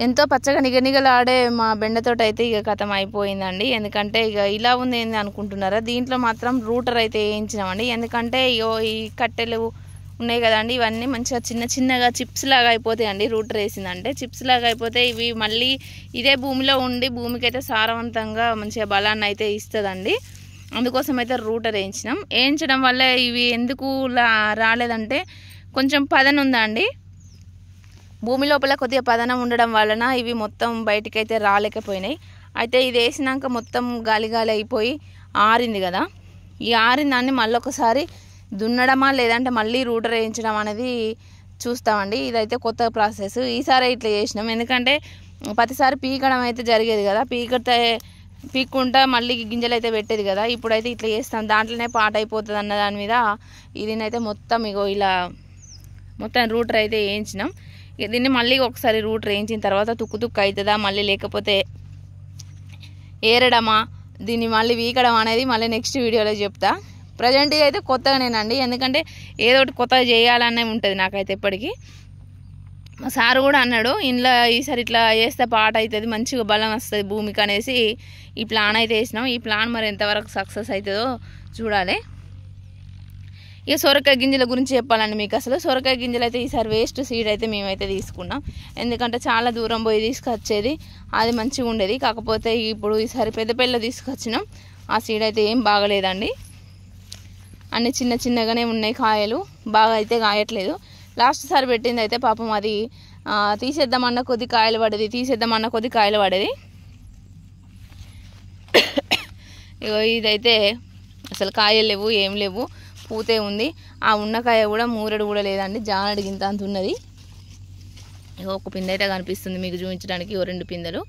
ఎంతో పచ్చగా నిగనిగలాడే మా బెండతోట అయితే ఇక కథం అయిపోయిందండి. ఎందుకంటే ఇక ఇలా ఉంది ఏంది అనుకుంటున్నారా, దీంట్లో మాత్రం రూటర్ అయితే వేయించినామండి. ఎందుకంటే ఈ కట్టెలు ఉన్నాయి కదండి, ఇవన్నీ మంచిగా చిన్న చిన్నగా చిప్స్ లాగా అయిపోతాయండి. రూటర్ వేసిందంటే చిప్స్ లాగా అయిపోతే ఇవి మళ్ళీ ఇదే భూమిలో ఉండి భూమికి అయితే సారవంతంగా మంచిగా బలాన్ని అయితే ఇస్తుందండి. అందుకోసం అయితే రూటర్ వేయించడం వల్ల ఇవి ఎందుకు రాలేదంటే కొంచెం పదన ఉందా అండి, భూమి లోపల కొద్దిగా పదనం ఉండడం వలన ఇవి మొత్తం బయటికైతే రాలేకపోయినాయి. అయితే ఇది వేసినాక మొత్తం గాలి గాలి అయిపోయి ఆరింది కదా, ఈ ఆరిన దాన్ని మళ్ళీ ఒకసారి దున్నడమా లేదంటే మళ్ళీ రూటర్ వేయించడం అనేది చూస్తామండి. ఇదైతే కొత్త ప్రాసెస్, ఈసారి ఇట్లా చేసినాం. ఎందుకంటే ప్రతిసారి పీకడం అయితే జరిగేది కదా, పీక్కుంటా మళ్ళీ గింజలు అయితే పెట్టేది కదా, ఇప్పుడైతే ఇట్లా చేస్తాం. దాంట్లోనే పాట అయిపోతుంది అన్న దాని మీద దీనైతే మొత్తం ఇగో ఇలా మొత్తం రూటర్ అయితే వేయించినాం. దీన్ని మళ్ళీ ఒకసారి రూటర్ వేయించిన తర్వాత తుక్కు అవుతుందా మళ్ళీ లేకపోతే ఏరడమా దీన్ని మళ్ళీ వీకడం అనేది మళ్ళీ నెక్స్ట్ వీడియోలో చెప్తా. ప్రజెంట్ ఇది అయితే కొత్తగానేనండి, ఎందుకంటే ఏదో ఒకటి కొత్తగా చేయాలనే ఉంటుంది నాకైతే ఎప్పటికీ. మా సారు కూడా అన్నాడు ఇంట్లో ఈసారి ఇట్లా చేస్తే పాట అవుతుంది, మంచిగా బలం వస్తుంది భూమికి అనేసి ఈ ప్లాన్ అయితే వేసినాం. ఈ ప్లాన్ మరి ఎంతవరకు సక్సెస్ అవుతుందో చూడాలి. ఇక సొరకాయ గింజల గురించి చెప్పాలండి మీకు. అసలు సొరకాయ గింజలు అయితే ఈసారి వేస్ట్ సీడ్ అయితే మేమైతే తీసుకున్నాం. ఎందుకంటే చాలా దూరం పోయి తీసుకొచ్చేది, అది మంచిగా ఉండేది. కాకపోతే ఇప్పుడు ఈసారి పెద్దపల్లిలో తీసుకొచ్చినాం, ఆ సీడ్ అయితే ఏం బాగలేదండి. అన్నీ చిన్న చిన్నగానే ఉన్నాయి కాయలు, బాగా అయితే కాయట్లేదు. లాస్ట్ సారి పెట్టింది అయితే పాపం అది తీసేద్దామన్న కొద్ది కాయలు పడేది. ఇదైతే అసలు కాయలు లేవు, ఏం లేవు, పూతే ఉంది. ఆ ఉన్నకాయ కూడా మూరెడు కూడా లేదండి, జానడి గింత అంత ఉన్నది. ఒక పిందె అయితే కనిపిస్తుంది మీకు చూపించడానికి, 2 పిందెలు.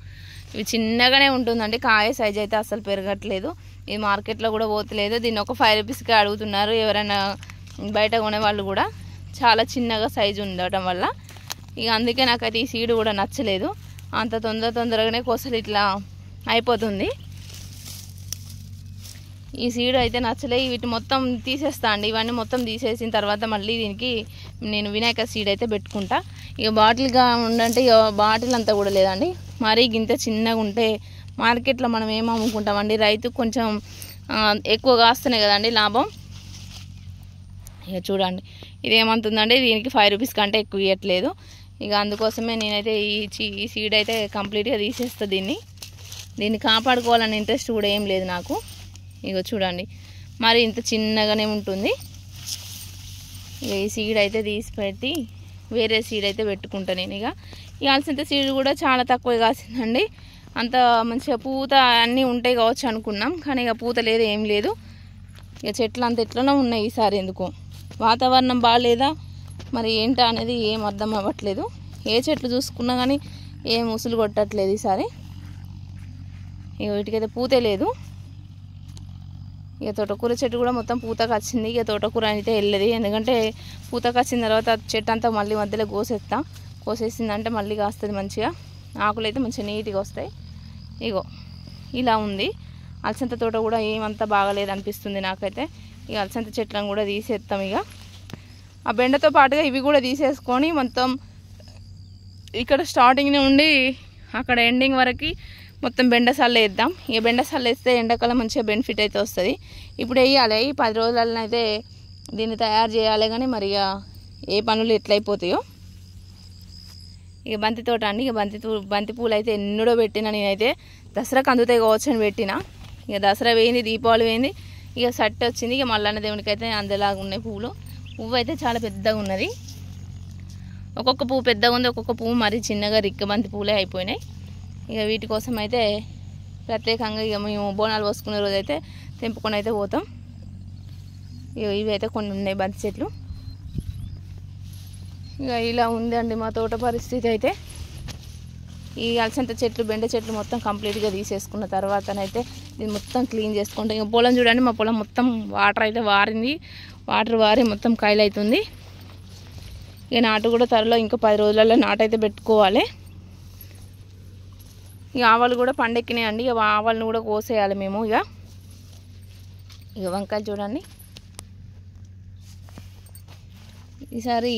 ఇవి చిన్నగానే ఉంటుందండి, కాయ సైజ్ అయితే అసలు పెరగట్లేదు. ఇది మార్కెట్లో కూడా పోతలేదు. దీన్ని ఒక 5 రూపీస్కి అడుగుతున్నారు ఎవరైనా బయట కొనేవాళ్ళు కూడా. చాలా చిన్నగా సైజు ఉండటం వల్ల ఇక అందుకే నాకైతే ఈ సీడ్ కూడా నచ్చలేదు. అంత తొందరగానే కోసలు ఇట్లా అయిపోతుంది. ఈ సీడ్ అయితే నచ్చలే. వీటి మొత్తం తీసేస్తా అండి, ఇవన్నీ మొత్తం తీసేసిన తర్వాత మళ్ళీ దీనికి నేను వినాయక సీడ్ అయితే పెట్టుకుంటా. ఇక బాటిల్గా ఉండంటే ఇక బాటిల్ అంతా కూడా లేదండి, మరీ గింత చిన్నగా ఉంటే మార్కెట్లో మనం ఏం అమ్ముకుంటామండి, రైతుకు కొంచెం ఎక్కువ కాస్తున్నాయి కదండి లాభం. ఇక చూడండి ఇది ఏమంటుందండి, దీనికి 5 రూపీస్ కంటే ఎక్కువ ఇవ్వట్లేదు. ఇక అందుకోసమే నేనైతే ఈ సీడ్ అయితే కంప్లీట్గా తీసేస్తా. దీన్ని కాపాడుకోవాలని ఇంట్రెస్ట్ కూడా ఏం లేదు నాకు. ఇక చూడండి మరి ఇంత చిన్నగానే ఉంటుంది. ఇక ఈ సీడ్ అయితే తీసి పెట్టి వేరే సీడ్ అయితే పెట్టుకుంటా నేను. ఇక అలసంద సీడ్ కూడా చాలా తక్కువ కాసిందండి. అంత మంచిగా పూత అన్నీ ఉంటాయి కావచ్చు అనుకున్నాం, కానీ ఇక పూత లేదు, ఏం లేదు. ఇక చెట్లు అంత ఎట్లనో ఉన్నాయి ఈసారి. ఎందుకు వాతావరణం బాగాలేదా మరి ఏంటా అనేది ఏం అర్థం అవ్వట్లేదు. ఏ చెట్లు చూసుకున్నా కానీ ఏం ఉసులు కొట్టట్లేదు ఈసారి. ఇక వీటికైతే పూతే లేదు. ఇక తోటకూర చెట్టు కూడా మొత్తం పూతకు వచ్చింది. ఇక తోటకూర అయితే వెళ్ళదు, ఎందుకంటే పూతకు వచ్చిన తర్వాత చెట్టు అంతా మళ్ళీ మధ్యలో కోసేసిందంటే మళ్ళీ కాస్తుంది మంచిగా. ఆకులు అయితే మంచిగా నీట్గా వస్తాయి. ఇగో ఇలా ఉంది. అలసంద తోట కూడా ఏమంతా బాగలేదు అనిపిస్తుంది నాకైతే. ఇక అలసంద చెట్లను కూడా తీసేస్తాం. ఇక ఆ బెండతో పాటుగా ఇవి కూడా తీసేసుకొని మొత్తం ఇక్కడ స్టార్టింగ్ నుండి అక్కడ ఎండింగ్ వరకు మొత్తం బెండసాలు వేద్దాం. ఇక బెండసాలు వేస్తే ఎండాకాలం మంచిగా బెనిఫిట్ అయితే వస్తుంది. ఇప్పుడు వేయాలి, ఈ 10 రోజులలో అయితే దీన్ని తయారు చేయాలి. కానీ మరి ఇక ఏ పనులు ఎట్లయిపోతాయో. ఇక బంతి తోట అండి, ఇక బంతి పూలు అయితే ఎన్నడో పెట్టినా నేనైతే. దసరాకు అందుతాయి కావచ్చు అని పెట్టిన. ఇక దసరా వేయింది, దీపావళి వేయింది, ఇక సట్టి వచ్చింది. ఇక మల్లన్న దేవునికి అయితే అందలాగా ఉన్నాయి పువ్వు అయితే చాలా పెద్దగా ఉన్నది. ఒక్కొక్క పువ్వు పెద్దగా ఉంది, ఒక్కొక్క పువ్వు మరి చిన్నగా రిక్క బంతి పూలే అయిపోయినాయి. ఇక వీటి కోసం అయితే ప్రత్యేకంగా ఇక మేము బోనాలు పోసుకునే రోజు అయితే తెంపుకొని అయితే పోతాం. ఇక ఇవి అయితే కొన్ని ఉన్నాయి బంతి చెట్లు. ఇక ఇలా ఉందండి మా తోట పరిస్థితి అయితే. ఈ అలసంద చెట్లు బెండ చెట్లు మొత్తం కంప్లీట్గా తీసేసుకున్న తర్వాతనైతే ఇది మొత్తం క్లీన్ చేసుకుంటాం. ఇక పొలం చూడండి, మా పొలం మొత్తం వాటర్ అయితే వారింది, వాటర్ వారి మొత్తం కాయలు అవుతుంది. ఇక నాటు కూడా త్వరలో ఇంకో 10 రోజులలో నాటు అయితే పెట్టుకోవాలి. ఇక ఆవాలు కూడా పండెక్కినాయండి, ఇక ఆవాలను కూడా కోసేయాలి మేము. ఇక వంకాయలు చూడండి, ఈసారి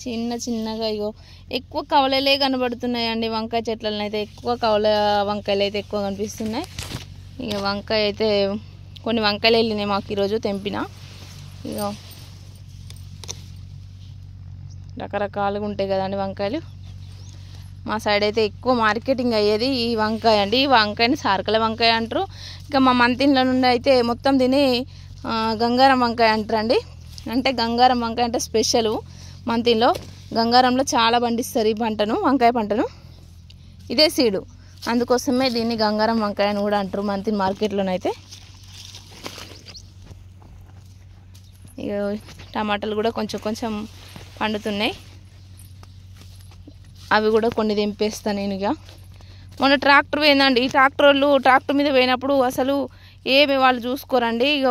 చిన్నగా ఇగో ఎక్కువ కవలలే కనబడుతున్నాయండి వంకాయ చెట్లలో అయితే ఎక్కువ కవల వంకాయలు అయితే ఎక్కువ కనిపిస్తున్నాయి. ఇక వంకాయ అయితే కొన్ని వంకాయలు వెళ్ళినాయి మాకు ఈరోజు తెంపిన. ఇక రకరకాలుగా ఉంటాయి కదండి వంకాయలు. మా సైడ్ అయితే ఎక్కువ మార్కెటింగ్ అయ్యేది ఈ వంకాయ అండి. ఈ వంకాయని సార్కల వంకాయ అంటారు. ఇంకా మా మంతిన్ల నుండి అయితే మొత్తం దీన్ని గంగారం వంకాయ అంటారండి. అంటే గంగారం వంకాయ అంటే స్పెషల్ మంతిన్లో. గంగారంలో చాలా పండిస్తారు ఈ పంటను, వంకాయ పంటను. ఇదే సీడు, అందుకోసమే దీన్ని గంగారం వంకాయ అని కూడా అంటారు మంతిన్ మార్కెట్లోనైతే. ఇక టమాటాలు కూడా కొంచెం పండుతున్నాయి. అవి కూడా కొన్ని తెంపేస్తాను నేను. ఇక మొన్న ట్రాక్టర్ పోయిందండి. ఈ ట్రాక్టర్ మీద పోయినప్పుడు అసలు ఏమి వాళ్ళు చూసుకోరండి. ఇక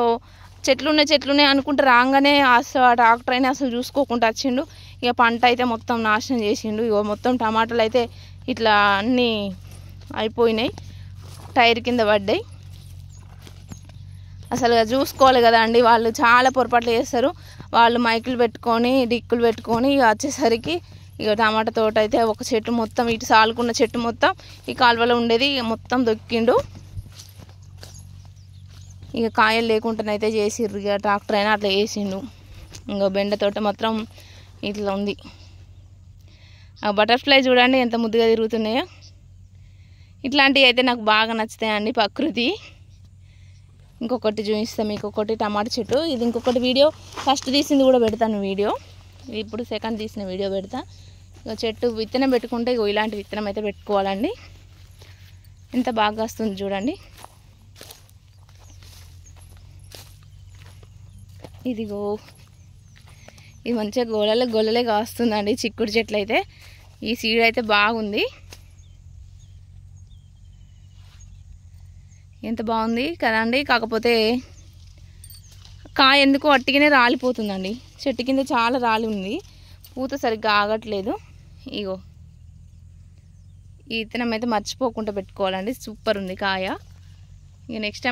చెట్లున్నాయి అనుకుంటే రాగానే అసలు ఆ ట్రాక్టర్ అయినా అసలు చూసుకోకుండా వచ్చిండు. ఇక పంట అయితే మొత్తం నాశనం చేసిండు. ఇక మొత్తం టమాటాలు అయితే ఇట్లా అన్నీ అయిపోయినాయి, టైర్ కింద పడ్డాయి. అసలు చూసుకోవాలి కదా అండి. వాళ్ళు చాలా పొరపాట్లు చేస్తారు. వాళ్ళు మైకులు పెట్టుకొని డిక్కులు పెట్టుకొని ఇక వచ్చేసరికి ఇక టమాటా తోట అయితే ఒక చెట్టు మొత్తం, ఇటు సాలుకున్న చెట్టు మొత్తం ఈ కాలువలో ఉండేది ఇక మొత్తం దొక్కిండు. ఇక కాయలు లేకుండానైతే చేసిర్రు. ఇక ట్రాక్టర్ అయినా అట్లా చేసిండు. ఇంకా బెండ తోట మాత్రం ఇట్లా ఉంది. ఆ బటర్ఫ్లై చూడండి ఎంత ముద్దుగా తిరుగుతున్నాయో. ఇట్లాంటివి అయితే నాకు బాగా నచ్చుతాయండి ప్రకృతి. ఇంకొకటి చూపిస్తాను మీకు, ఒకటి టమాటా చెట్టు. ఇది ఇంకొకటి వీడియో ఫస్ట్ తీసింది కూడా పెడతాను వీడియో. ఇప్పుడు సెకండ్ తీసిన వీడియో పెడతా. ఇక చెట్టు విత్తనం పెట్టుకుంటే ఇగో ఇలాంటి విత్తనం అయితే పెట్టుకోవాలండి. ఎంత బాగా వస్తుంది చూడండి. ఇదిగో ఇది మంచిగా గొల్లలే కాస్తుందండి చిక్కుడు చెట్లు అయితే. ఈ సీడ్ అయితే బాగుంది, ఎంత బాగుంది కదండి. కాకపోతే కాయ ఎందుకో అట్టిగానే రాలిపోతుందండి. చెట్టు కింద చాలా రాలి ఉంది, పూత సరిగ్గా ఆగట్లేదు. ఇగో ఈ విత్తనం అయితే మర్చిపోకుండా పెట్టుకోవాలండి. సూపర్ ఉంది కాయ. ఇక నెక్స్ట్ టైం